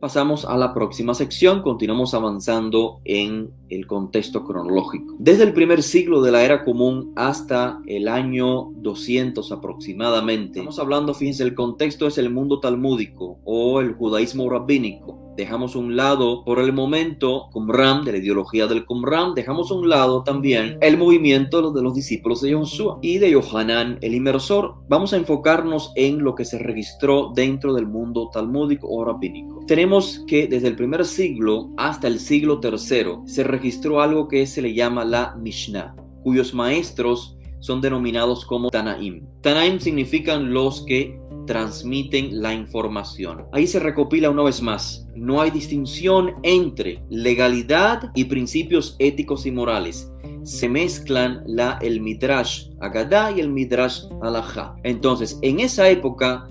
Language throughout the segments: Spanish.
Pasamos a la próxima sección, continuamos avanzando en el contexto cronológico. Desde el primer siglo de la era común hasta el año 200 aproximadamente, estamos hablando, fíjense, el contexto es el mundo talmúdico o el judaísmo rabínico. Dejamos a un lado por el momento Qumran, de la ideología del Qumran, dejamos a un lado también el movimiento de los discípulos de Yoshua y de Yohanan el Inmersor. Vamos a enfocarnos en lo que se registró dentro del mundo talmúdico o rabínico. Tenemos que desde el primer siglo hasta el siglo tercero se registró algo que se le llama la Mishnah, cuyos maestros son denominados como Tanaim. Tanaim significan los que transmiten la información. Ahí se recopila una vez más. No hay distinción entre legalidad y principios éticos y morales. Se mezclan el Midrash Agadá y el Midrash Halajá. Entonces, en esa época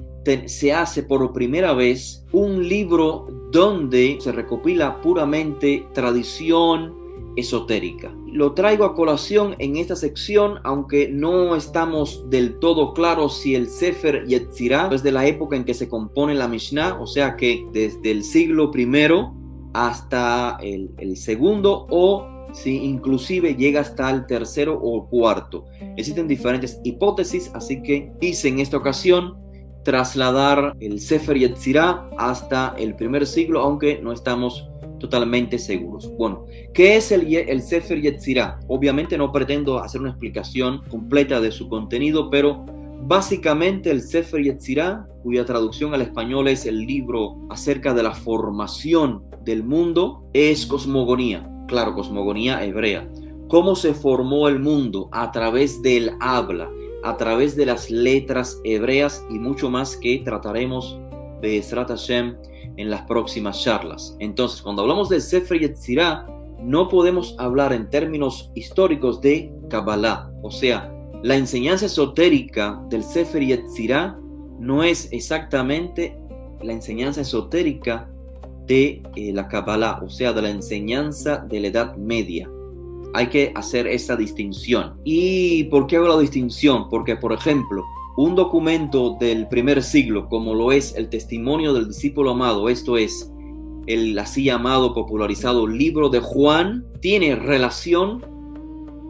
se hace por primera vez un libro donde se recopila puramente tradición esotérica. Lo traigo a colación en esta sección, aunque no estamos del todo claros si el Sefer Yetzirah es de la época en que se compone la Mishnah, o sea que desde el siglo primero hasta el segundo, o si inclusive llega hasta el tercero o cuarto. Existen diferentes hipótesis, así que hice en esta ocasión trasladar el Sefer Yetzirah hasta el primer siglo, aunque no estamos totalmente seguros. Bueno, ¿qué es el Sefer Yetzirah? Obviamente no pretendo hacer una explicación completa de su contenido, pero básicamente el Sefer Yetzirah, cuya traducción al español es el libro acerca de la formación del mundo, es cosmogonía. Claro, cosmogonía hebrea. ¿Cómo se formó el mundo? A través del habla, a través de las letras hebreas y mucho más que trataremos de Be'ezrat Hashem en las próximas charlas. Entonces, cuando hablamos del Sefer Yetzirah, no podemos hablar en términos históricos de Kabbalah. O sea, la enseñanza esotérica del Sefer Yetzirah no es exactamente la enseñanza esotérica de la Kabbalah, o sea, de la enseñanza de la Edad Media. Hay que hacer esa distinción. ¿Y por qué hago la distinción? Porque, por ejemplo, un documento del primer siglo, como lo es el testimonio del discípulo amado, esto es, el así llamado, popularizado libro de Juan, tiene relación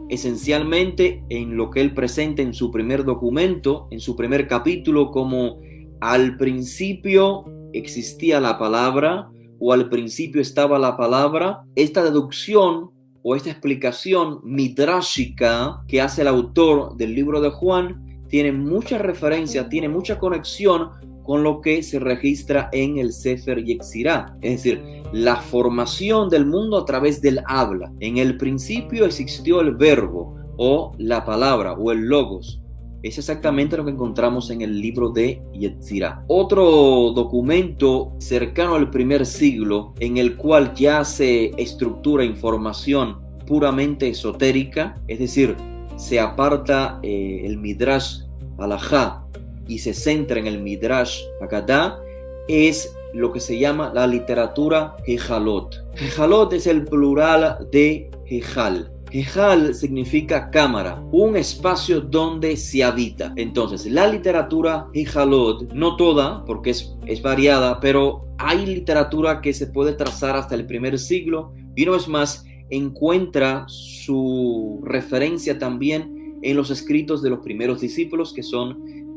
esencialmente en lo que él presenta en su primer documento, en su primer capítulo, como al principio existía la palabra, o al principio estaba la palabra. Esta deducción o esta explicación midrashica que hace el autor del libro de Juan tiene mucha referencia, tiene mucha conexión con lo que se registra en el Sefer Yetzirah, es decir, la formación del mundo a través del habla. En el principio existió el verbo o la palabra o el logos. Es exactamente lo que encontramos en el libro de Yetzirah. Otro documento cercano al primer siglo en el cual ya se estructura información puramente esotérica, es decir, se aparta el Midrash Halajá y se centra en el Midrash Agadá, es lo que se llama la literatura Hejalot. Hejalot es el plural de Hejal. Hejal significa cámara, un espacio donde se habita. Entonces, la literatura Hejalot, no toda, porque es variada, pero hay literatura que se puede trazar hasta el primer siglo y una vez más encuentra su referencia también en los escritos de los primeros discípulos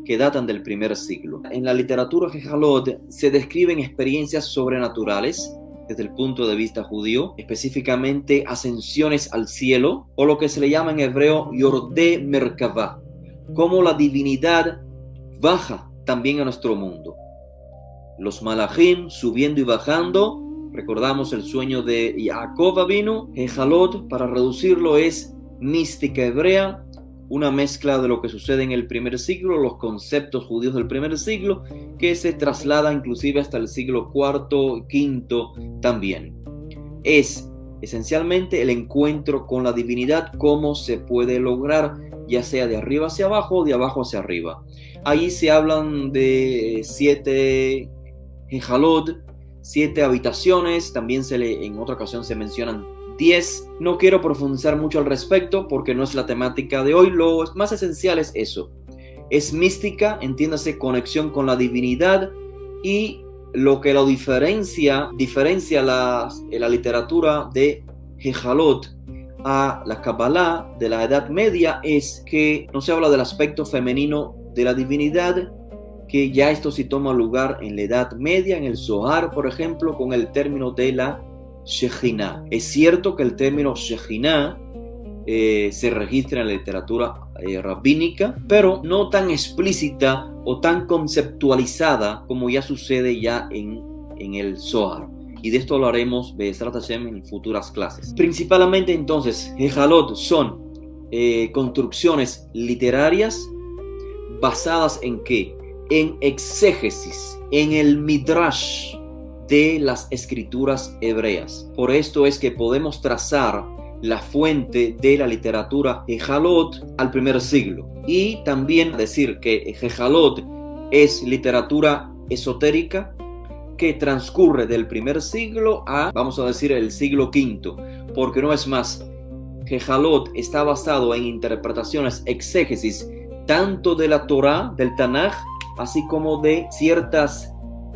que datan del primer siglo. En la literatura Hejalot se describen experiencias sobrenaturales desde el punto de vista judío, específicamente ascensiones al cielo, o lo que se le llama en hebreo Yordé Merkavá, como la divinidad baja también a nuestro mundo. Los malachim subiendo y bajando. Recordamos el sueño de Jacob Avinu. Hejalot, para reducirlo, es mística hebrea, una mezcla de lo que sucede en el primer siglo, los conceptos judíos del primer siglo, que se traslada inclusive hasta el siglo IV, V también. Es esencialmente el encuentro con la divinidad, cómo se puede lograr, ya sea de arriba hacia abajo o de abajo hacia arriba. Ahí se hablan de 7 Hejalot, 7 habitaciones, también en otra ocasión se mencionan 10. No quiero profundizar mucho al respecto porque no es la temática de hoy. Lo más esencial es eso. Es mística, entiéndase, conexión con la divinidad, y lo que lo diferencia la literatura de Gehalot a la Kabbalah de la Edad Media es que no se habla del aspecto femenino de la divinidad, que ya esto sí toma lugar en la Edad Media, en el Zohar, por ejemplo, con el término de la Shejinah. Es cierto que el término Shejinah se registra en la literatura rabínica, pero no tan explícita o tan conceptualizada como ya sucede ya en el Zohar. Y de esto hablaremos Be'ezrat Hashem en futuras clases. Principalmente entonces, Gehalot son construcciones literarias basadas en ¿qué? En exégesis, en el midrash de las escrituras hebreas. Por esto es que podemos trazar la fuente de la literatura Gehalot al primer siglo. Y también decir que Gehalot es literatura esotérica que transcurre del primer siglo a, vamos a decir, el siglo V, porque no es más, Gehalot está basado en interpretaciones, exégesis, tanto de la Torá, del Tanaj, así como de ciertas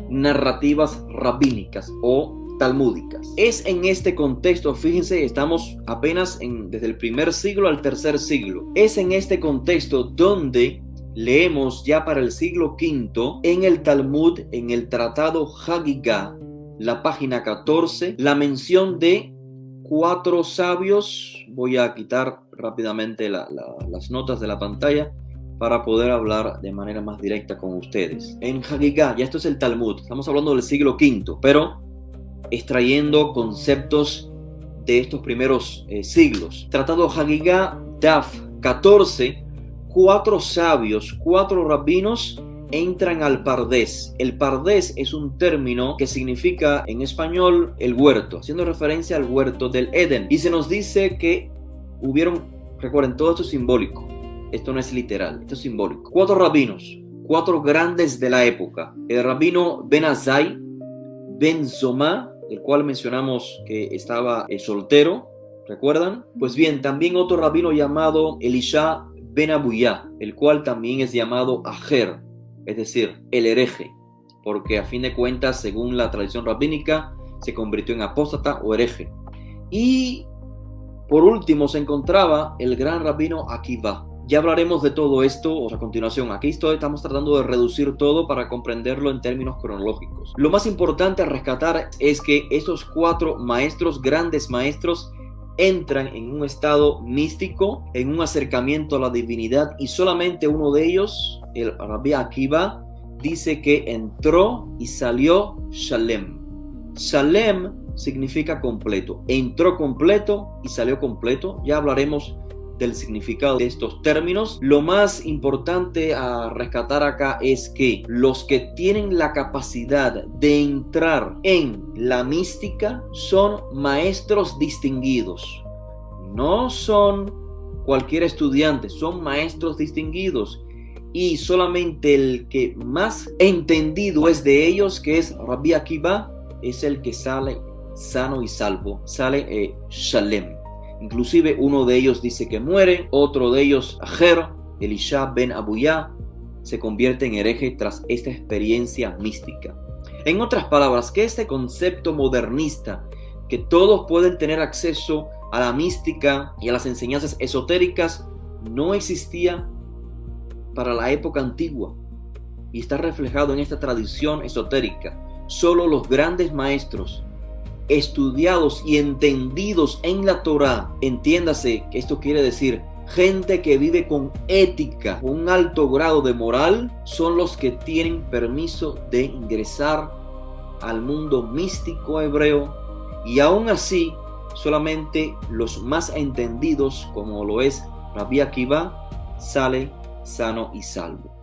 narrativas rabínicas o talmúdicas. Es en este contexto, fíjense, estamos apenas desde el primer siglo al tercer siglo. Es en este contexto donde leemos ya para el siglo V en el Talmud, en el tratado Hagigah, la página 14, la mención de 4 sabios. Voy a quitar rápidamente las notas de la pantalla para poder hablar de manera más directa con ustedes. En Hagigah, ya esto es el Talmud, estamos hablando del siglo V, pero extrayendo conceptos de estos primeros siglos. Tratado Hagigah, Daf 14, 4 sabios, 4 rabinos entran al Pardés. El Pardés es un término que significa en español el huerto, haciendo referencia al huerto del Edén. Y se nos dice que recuerden, todo esto es simbólico. Esto no es literal, esto es simbólico. 4 rabinos, 4 grandes de la época. El rabino Ben Azai, Ben Zomá, el cual mencionamos que estaba soltero, ¿recuerdan? Pues bien, también otro rabino llamado Elisha Ben Abuyá, el cual también es llamado Ajer, es decir, el hereje, porque a fin de cuentas, según la tradición rabínica, se convirtió en apóstata o hereje. Y por último se encontraba el gran rabino Akiva. Ya hablaremos de todo esto a continuación. Aquí estamos tratando de reducir todo para comprenderlo en términos cronológicos. Lo más importante a rescatar es que estos 4 maestros, grandes maestros, entran en un estado místico, en un acercamiento a la divinidad, y solamente uno de ellos, el Rabbi Akiva, dice que entró y salió Shalem. Shalem significa completo. Entró completo y salió completo. Ya hablaremos del significado de estos términos. Lo más importante a rescatar acá es que los que tienen la capacidad de entrar en la mística son maestros distinguidos. No son cualquier estudiante, son maestros distinguidos. Y solamente el que más entendido es de ellos, que es Rabbi Akiva, es el que sale sano y salvo, sale Shalem. Inclusive uno de ellos dice que muere, otro de ellos, Ajer, Elisha Ben Abuyá, se convierte en hereje tras esta experiencia mística. En otras palabras, que este concepto modernista, que todos pueden tener acceso a la mística y a las enseñanzas esotéricas, no existía para la época antigua y está reflejado en esta tradición esotérica. Solo los grandes maestros estudiados y entendidos en la Torá, entiéndase que esto quiere decir gente que vive con ética, con un alto grado de moral, son los que tienen permiso de ingresar al mundo místico hebreo, y aún así solamente los más entendidos, como lo es Rabbi Akiva, sale sano y salvo.